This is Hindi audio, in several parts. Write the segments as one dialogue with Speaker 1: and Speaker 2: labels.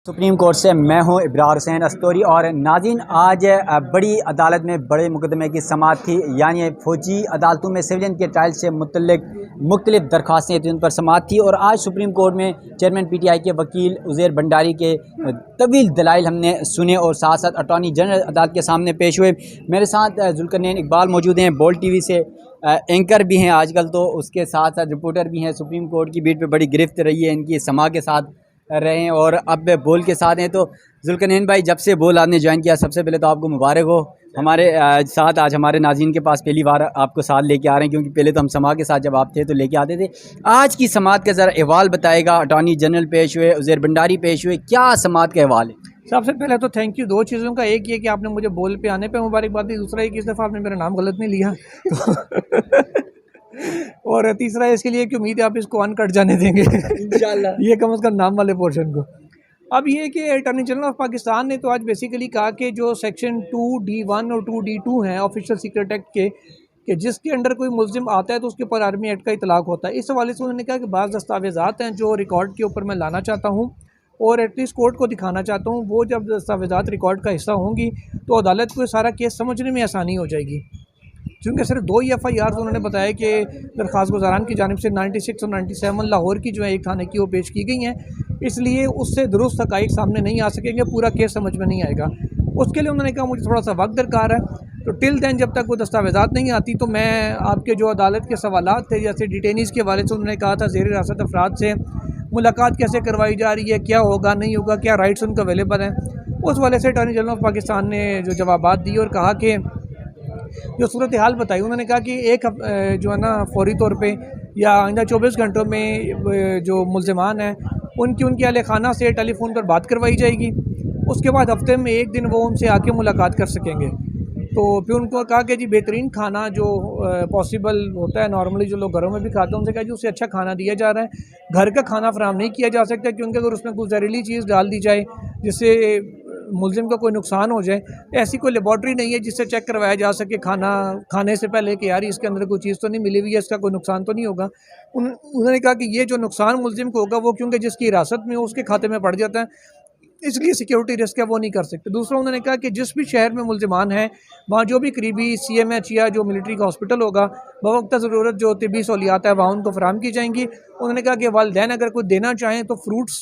Speaker 1: सुप्रीम कोर्ट से मैं हूं इब्रार हुसैन अस्तोरी। और नाज़रीन, आज बड़ी अदालत में बड़े मुकदमे की समाअत थी, यानी फ़ौजी अदालतों में सिविलियन के ट्रायल से मुतल्लिक मुख्तलिफ दरख्वास्तें थी, उन पर समाअत थी। और आज सुप्रीम कोर्ट में चेयरमैन PTI के वकील उज़ैर भंडारी के तवील दलाइल हमने सुने और साथ साथ अटॉर्नी जनरल अदालत के सामने पेश हुए। मेरे साथ ज़ुल्करनैन इकबाल मौजूद हैं, बोल्ड TV से एंकर भी हैं आजकल, तो उसके साथ साथ रिपोर्टर भी हैं। सुप्रीम कोर्ट की बीट पे बड़ी गिरफ्त रही है इनकी, समा के साथ रहे हैं और अब बोल के साथ हैं। तो ज़ुल्करनैन भाई, जब से बोल आपने ज्वाइन किया, सबसे पहले तो आपको मुबारक हो। हमारे साथ आज हमारे नाज़रीन के पास पहली बार आपको साथ लेके आ रहे हैं, क्योंकि पहले तो हम समा के साथ जब आप थे तो लेके आते थे। आज की समाअत का ज़रा अहवाल बताएगा। अटॉर्नी जनरल पेश हुए, उज़ैर भंडारी पेश हुए, क्या समाअत का अहवाल है?
Speaker 2: सबसे पहले तो थैंक यू दो चीज़ों का। एक ये कि आपने मुझे बोल पे आने पे मुबारकबाद दी, दूसरा एक इस दफ़ा आपने मेरा नाम गलत नहीं लिया और तीसरा इसके लिए कि उम्मीद है आप इसको अनकट जाने देंगे इंशाल्लाह ये कम से कम नाम वाले पोर्शन को। अब ये कि अटॉर्नी जनरल ऑफ पाकिस्तान ने तो आज बेसिकली कहा कि जो सेक्शन 2D1 और 2D2 हैं ऑफिशियल सीक्रेट एक्ट के, कि जिसके अंडर कोई मुल्जिम आता है तो उसके ऊपर आर्मी एक्ट का इतलाक होता है। इस हवाले से उन्होंने कहा कि बाज़ दस्तावेज़ात हैं जो रिकॉर्ड के ऊपर मैं लाना चाहता हूँ और एटलीस्ट कोर्ट को दिखाना चाहता हूँ। वो जब दस्तावेज़ात रिकॉर्ड का हिस्सा होंगी तो अदालत को सारा केस समझने में आसानी हो जाएगी। क्योंकि सिर्फ 2 ही FIR उन्होंने बताया कि दरख्वास्त गुजारान की जानिब से 96 और 97 लाहौर की जो है एक थाने की वो पेश की गई हैं, इसलिए उससे दुरुस्त हक़ाइक़ सामने नहीं आ सकेंगे, पूरा केस समझ में नहीं आएगा। उसके लिए उन्होंने कहा मुझे थोड़ा सा वक्त दरकार है, तो टिल दैन जब तक वो दस्तावेज़ात नहीं आती तो मैं आपके जो अदालत के सवालात थे, जैसे डिटेनीज़ के हवाले से उन्होंने कहा था ज़ेर हिरासत अफराद से मुलाकात कैसे करवाई जा रही है, क्या होगा नहीं होगा, क्या राइट्स उनका अवेलेबल हैं, उस वाले से अटॉर्नी जनरल ऑफ पाकिस्तान ने जो जवाबात दिए और कहा कि जो सूरत हाल बताई। उन्होंने कहा कि एक जो है ना फौरी तौर पे या आइंदा 24 घंटों में जो मुल्ज़िमान हैं उनके अहल खाना से टेलीफोन पर बात करवाई जाएगी। उसके बाद हफ्ते में एक दिन वो उनसे आके मुलाकात कर सकेंगे। तो फिर उनको कहा कि जी बेहतरीन खाना जो पॉसिबल होता है, नॉर्मली जो लोग घरों में भी खाते हैं, उनसे कहा जी उससे अच्छा खाना दिया जा रहा है। घर का खाना फराहम नहीं किया जा सकता, क्योंकि अगर उसमें कोई जहरीली चीज़ डाल दी जाए जिससे मुल्ज़िम का कोई नुकसान हो जाए, ऐसी कोई लेबॉर्ट्री नहीं है जिससे चेक करवाया जा सके खाना खाने से पहले कि यार इसके अंदर कोई चीज़ तो नहीं मिली हुई है, इसका कोई नुकसान तो नहीं होगा। उन्होंने कहा कि ये जो नुकसान मुल्ज़िम को होगा वो क्योंकि जिसकी हिरासत में उसके खाते में पड़ जाता है, इसलिए सिक्योरिटी रिस्क है वो नहीं कर सकते। दूसरा उन्होंने कहा कि जिस भी शहर में मुल्ज़िमान हैं वहाँ जो भी करीबी CMH या जो मिलिट्री का हॉस्पिटल होगा, बवक्त ज़रूरत जो तिब्बी सहूलियात है वहाँ उनको फराहम की जाएंगी। उन्होंने कहा कि वालिदैन अगर कोई देना चाहें तो फ्रूट्स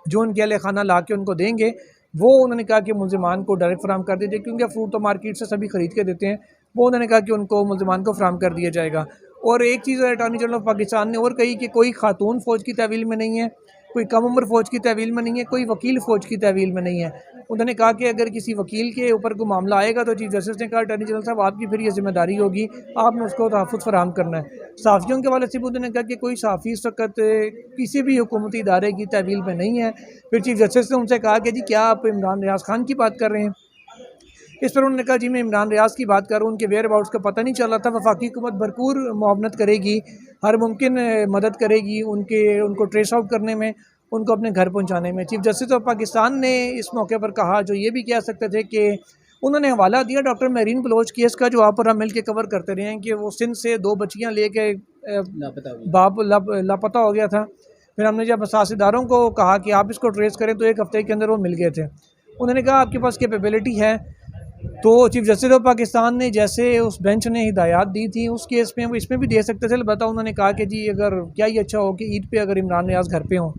Speaker 2: जो उनके अहले खाना ला के उनको देंगे, वो उन्होंने कहा कि मुल्ज़िमान को डायरेक्ट फराहम कर दीजिए, क्योंकि फ्रूट तो मार्केट से सभी ख़रीद के देते हैं। वो उन्होंने कहा कि उनको मुल्ज़िमान को फराहम कर दिया जाएगा। और एक चीज़ अटॉर्नी जनरल ऑफ पाकिस्तान ने और कही कि कोई खातून फ़ौज की तहवील में नहीं है, कोई कम उम्र फ़ौज की तहवील में नहीं है, कोई वकील फ़ौज की तहवील में नहीं है। उन्होंने कहा कि अगर किसी वकील के ऊपर कोई मामला आएगा तो चीफ जस्टिस ने कहा अटॉर्नी जनरल साहब आपकी फिर ये जिम्मेदारी होगी, आपने उसको तहफ़्फ़ुज़ फराहम करना है। सहाफ़ियों के वाले से भी उन्होंने कहा कि कोई सहाफ़ी इस वक्त किसी भी हुकूमती इदारे की तहवील में नहीं है। फिर चीफ जस्टिस ने उनसे कहा कि जी क्या आप इमरान रियाज़ खान की बात कर रहे हैं? इस पर उन्होंने कहा जी मैं इमरान रियाज़ की बात कर रहा हूँ, उनके वेयर अबाउट्स का पता नहीं चल रहा था। वफाकी हुकूमत भरपूर मुआवनत करेगी, हर मुमकिन मदद करेगी उनको ट्रेस आउट करने में, उनको अपने घर पहुँचाने में। चीफ जस्टिस ऑफ पाकिस्तान ने इस मौके पर कहा, जो ये भी कह सकते थे कि उन्होंने हवाला दिया डॉक्टर मेरीन बलोच केस का, जो आप और हम मिल के कवर करते रहे हैं, कि वो सिंध से 2 बच्चियाँ ले के बाप लापता हो गया था। फिर हमने जब सासिदारों को कहा कि आप इसको ट्रेस करें तो 1 हफ्ते के अंदर वो मिल गए थे। उन्होंने कहा आपके पास कैपेबिलिटी है। तो चीफ जस्टिस ऑफ पाकिस्तान ने जैसे उस बेंच ने हिदायत दी थी उस केस में वो इसमें भी दे सकते थे, अलबत्ता उन्होंने कहा कि जी अगर क्या ही अच्छा हो कि ईद पे अगर इमरान रियाज़ घर पे हों।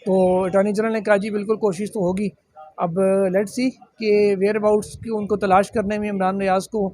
Speaker 2: तो अटॉर्नी जनरल ने कहा जी बिल्कुल कोशिश तो होगी। अब लेट्स सी कि वेयर अबाउट्स की उनको तलाश करने में इमरान रियाज़ को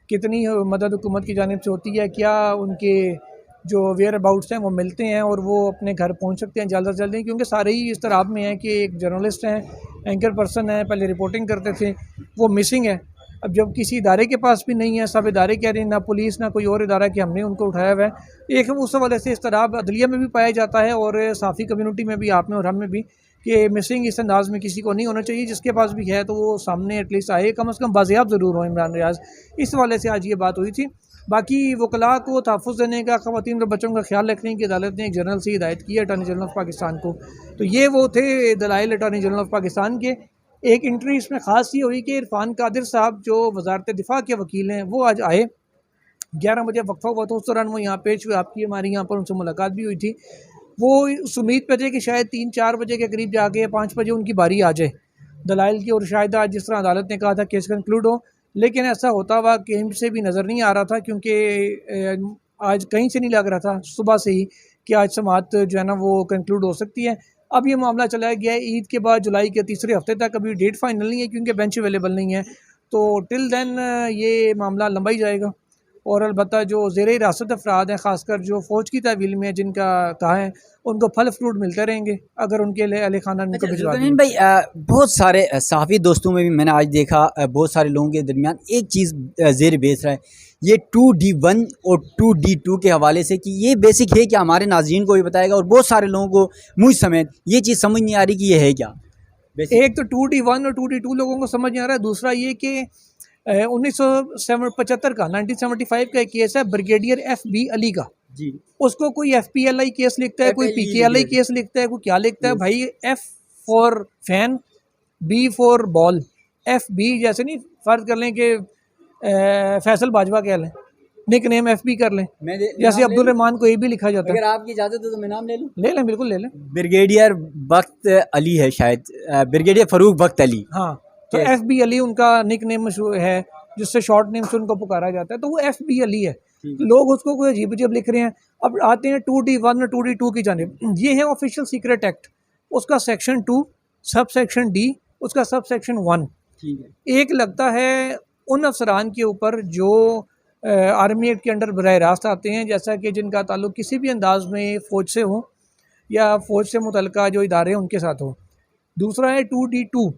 Speaker 2: कितनी मदद हुकूमत की जानिब से होती है, क्या उनके जो वेयर अबाउट्स हैं वो मिलते हैं और वो अपने घर पहुंच सकते हैं जल्द से जल्द। क्योंकि सारे ही इस तरह में हैं कि एक जर्नलिस्ट हैं, एंकर पर्सन है, पहले रिपोर्टिंग करते थे, वो मिसिंग है। अब जब किसी इदारे के पास भी नहीं है, सब इदारे कह रहे हैं, ना पुलिस ना कोई और इदारा कि हमने उनको उठाया हुआ है। एक उस हवाले से इस तरह अदलिया में भी पाया जाता है और साफ़ी कम्यूनिटी में भी, आप में और हम में भी, कि मिसिंग इस अंदाज़ में किसी को नहीं होना चाहिए। जिसके पास भी है तो वो सामने एटलीस्ट आए, कम से कम बाज़ियाब ज़रूर हो इमरान रियाज़। इस हवाले से आज ये बात हुई थी। बाकी वकला को तहफ़्फ़ुज़ देने का, ख़वातीन और बच्चों का ख्याल रखने की अदालत ने एक जनरल से हिदायत की है अटॉर्नी जनरल ऑफ पाकिस्तान को। तो ये वो थे दलाइल अटॉर्नी जनरल ऑफ पाकिस्तान के। एक इंटरव्यू इसमें ख़ास ये हुई कि इरफान कादिर साहब जो वज़ारत दिफ़ा के वकील हैं वो आज आए। 11 बजे वक्फ़ा हुआ था, उस दौरान वो यहाँ पेश हुए, आपकी हमारी यहाँ पर उनसे मुलाकात भी हुई थी। वो उस उम्मीद पे थे कि शायद 3-4 बजे के करीब जाके 5 बजे उनकी बारी आ जाए दलाइल की, और शायद आज जिस तरह अदालत ने कहा था केस कंक्लूड हो, लेकिन ऐसा होता हुआ कहीं से भी नज़र नहीं आ रहा था, क्योंकि आज कहीं से नहीं लग रहा था सुबह से ही कि आज समाअत जो है ना वो कंक्लूड हो सकती है। अब ये मामला चला गया है ईद के बाद जुलाई के तीसरे हफ्ते तक, अभी डेट फाइनल नहीं है क्योंकि बेंच अवेलेबल नहीं है, तो टिल देन ये मामला लंबा ही जाएगा। और अलबत्ता जो ज़ेर हिरासत अफराद हैं, ख़ासकर जो फ़ौज की तहवील में जिनका कहा है, उनको फल फ्रूट मिलते रहेंगे अगर उनके अहले खाना उनको भिजवा दें।
Speaker 1: भाई बहुत सारे सहाफ़ी दोस्तों में भी मैंने आज देखा बहुत सारे लोगों के दरमियान एक चीज़ ज़ेर बेस रहा है, ये 2D1 और 2D2 के हवाले से कि ये बेसिक है कि हमारे नाज़रीन को भी बताएगा और बहुत सारे लोगों को मुझ समेत ये चीज़ समझ नहीं आ रही कि ये है क्या।
Speaker 2: एक तो 2D1 और 2D2 लोगों को समझ नहीं आ रहा है, दूसरा ये कि 1975 का 1975 का एक केस है ब्रिगेडियर FB अली का
Speaker 1: जी,
Speaker 2: उसको कोई FPLI केस लिखता है, कोई PKLI केस लिखता है, कोई क्या लिखता है भाई। F for fan, B for ball, FB जैसे नहीं फ़र्ज कर लें कि फैसल बाजवा कह लें, निक नेम FB कर लें, जैसे अब्दुल रहमान को ये भी लिखा जाता है।
Speaker 1: अगर आपकी इजाज़त हो तो मैं नाम ले लूँ?
Speaker 2: ले लें, बिल्कुल ले लें।
Speaker 1: ब्रिगेडियर बख्त अली है शायद, ब्रिगेडियर फ़रूक बख्त अली।
Speaker 2: हाँ, तो FB अली उनका निक नेम मशहूर है, जिससे शॉर्ट नेम से उनको पुकारा जाता है, तो वो FB अली है। लोग उसको कोई अजीब अजीब लिख रहे हैं। अब आते हैं 2D1 और 2D2 की जानिब। ये है ऑफिशियल सीक्रेट एक्ट, उसका सेक्शन 2 सब सेक्शन D, उसका सब सेक्शन 1। एक लगता है उन अफसरान के ऊपर जो आर्मी एक्ट के अंडर बराह रास्त आते हैं, जैसा कि जिनका ताल्लुक किसी भी अंदाज में फ़ौज से हो या फ़ौज से मुतल्लिका जो इदारे हैं उनके साथ हो। दूसरा है 2D2।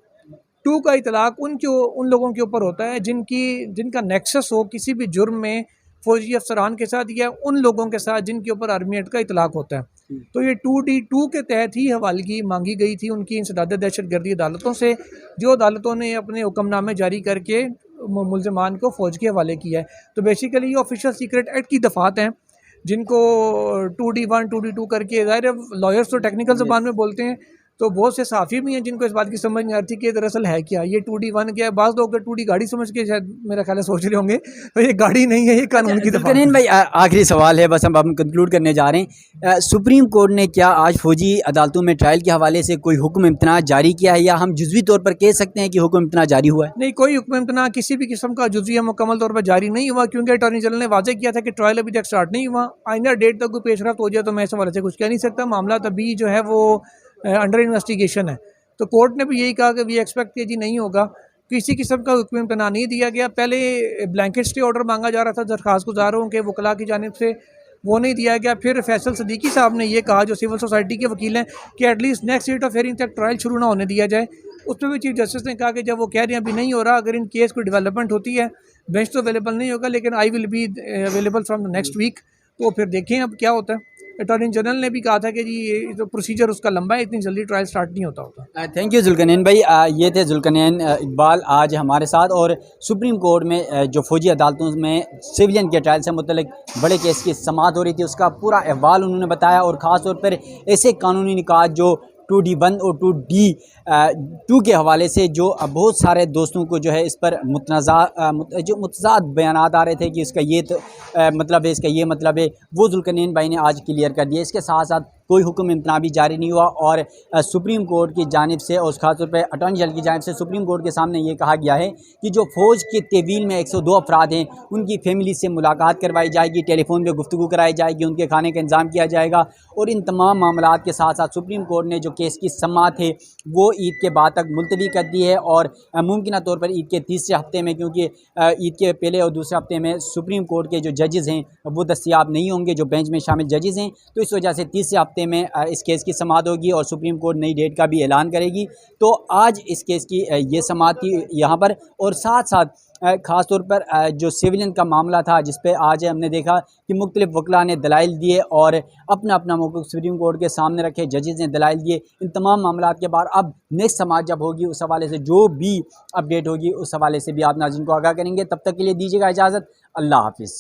Speaker 2: 2 का इतलाक़ उन लोगों के ऊपर होता है जिनका नेक्सस हो किसी भी जुर्म में फ़ौजी अफसरान के साथ या उन लोगों के साथ जिनके ऊपर आर्मी एक्ट का इतलाक़ होता है। तो ये 2D2 के तहत ही हवालगी मांगी गई थी उनकी इंसदाद दहशतगर्दी अदालतों से, जो अदालतों ने अपने हुक्मनामे जारी करके मुल्ज़िमान को फ़ौज के हवाले किया है। तो बेसिकली ये ऑफिशियल सीक्रेट एक्ट की दफ़ात हैं, जिनको 2D1 2D2 करके, ज़ाहिर है लॉयर्स तो टेक्निकल ज़बान में बोलते हैं, तो बहुत से साफ़ी भी हैं जिनको इस बात की समझ नहीं आती कि दरअसल है क्या, ये 2D1 क्या है। बाज़ लोग तो 2D गाड़ी समझ के शायद मेरा ख्याल है सोच रहे होंगे, तो ये गाड़ी नहीं है, ये कानून की दफ़ा।
Speaker 1: भाई आखिरी सवाल है, बस हम कंक्लूड करने जा रहे हैं। सुप्रीम कोर्ट ने क्या आज फ़ौजी अदालतों में ट्रायल के हवाले से कोई हुक्म इम्तना जारी किया है, या हम जुज़वी तौर पर कह सकते हैं कि हुक्म इम्तना जारी हुआ है?
Speaker 2: नहीं, कोई हुक्म इम्तना किसी भी किस्म का जुज़वी या मुकम्मल तौर पर जारी नहीं हुआ, क्योंकि अटॉर्नी जनरल ने वाज़ेह किया था कि ट्रायल अभी तक स्टार्ट नहीं हुआ। आइंदा डेट तक कोई पेशरफ्त हो जाए तो मैं इस हवाले से कुछ कह नहीं सकता। मामला तभी जो है वो अंडर इन्वेस्टिगेशन है। तो कोर्ट ने भी यही कहा कि वी एक्सपेक्ट कि जी नहीं होगा, किसी किस्म का हुक्म इम्तना नहीं दिया गया। पहले ब्लैंकेट स्टे ऑर्डर मांगा जा रहा था दरख्वास्त गुजारों के वकला की जानिब से, वो नहीं दिया गया। फिर फैसल सदीकी साहब ने ये कहा, जो सिविल सोसाइटी के वकील हैं, कि at least next date of hearing तक ट्रायल शुरू ना होने दिया जाए। उस पर भी चीफ जस्टिस ने कहा कि जब वो कह रहे हैं अभी नहीं हो रहा, अगर इन केस को डेवलपमेंट होती है, बेंच तो अवेलेबल नहीं होगा, लेकिन I will be available from the next week, तो फिर देखें अब क्या होता है। अटॉर्नी जनरल ने भी कहा था कि जी ये तो प्रोसीजर उसका लंबा है, इतनी जल्दी ट्रायल स्टार्ट नहीं होता।
Speaker 1: थैंक यू जुल्करनैन भाई। ये थे जुल्करनैन इकबाल आज हमारे साथ, और सुप्रीम कोर्ट में जो फ़ौजी अदालतों में सिविलियन के ट्रायल से मुतल्लिक बड़े केस की समाअत हो रही थी, उसका पूरा अहवाल उन्होंने बताया, और ख़ास तौर पर ऐसे कानूनी निकात जो 2D1 और 2D2 के हवाले से जो बहुत सारे दोस्तों को जो है इस पर मुतज़ाद बयानात आ रहे थे कि इसका ये तो मतलब है, इसका ये मतलब है, वो जुल्करनैन भाई ने आज क्लियर कर दिया। इसके साथ साथ कोई हुक्म इम्तना भी जारी नहीं हुआ, और सुप्रीम कोर्ट की जानिब से और ख़ास तौर पर अटॉर्नी जनरल की जानिब से सुप्रीम कोर्ट के सामने ये कहा गया है कि जो फ़ौज के तहवील में 102 अफराद हैं, उनकी फैमिली से मुलाकात करवाई जाएगी, टेलीफोन पर गुफ्तगू कराई जाएगी, उनके खाने का इंतज़ाम किया जाएगा। और इन तमाम मामलात के साथ साथ सुप्रीम कोर्ट ने जो केस की समाअत है वो ईद के बाद तक मुलतवी कर दी है, और मुमकिन तौर पर ईद के तीसरे हफ्ते में, क्योंकि ईद के पहले और दूसरे हफ्ते में सुप्रीम कोर्ट के जो जजेज़ हैं वो दस्तियाब नहीं होंगे, जो बेंच में शामिल जजेज़ हैं, तो इस वजह से तीसरे हफ्ते में इस केस की समाअत होगी, और सुप्रीम कोर्ट नई डेट का भी ऐलान करेगी। तो आज इस केस की ये समाअत थी यहाँ पर, और साथ साथ ख़ास तौर पर जो सिविलियन का मामला था, जिस पे आज हमने देखा कि मुख्तलिफ वकला ने दलाइल दिए और अपना अपना मौक़िफ़ सुप्रीम कोर्ट के सामने रखे, जजेज़ ने दलाइल दिए। इन तमाम मामलात के बाद अब नेक्स्ट समाअत जब होगी, उस हवाले से जो भी अपडेट होगी उस हवाले से भी आप नाज़रीन को आगाह करेंगे। तब तक के लिए दीजिएगा इजाज़त। अल्लाह हाफ़िज़।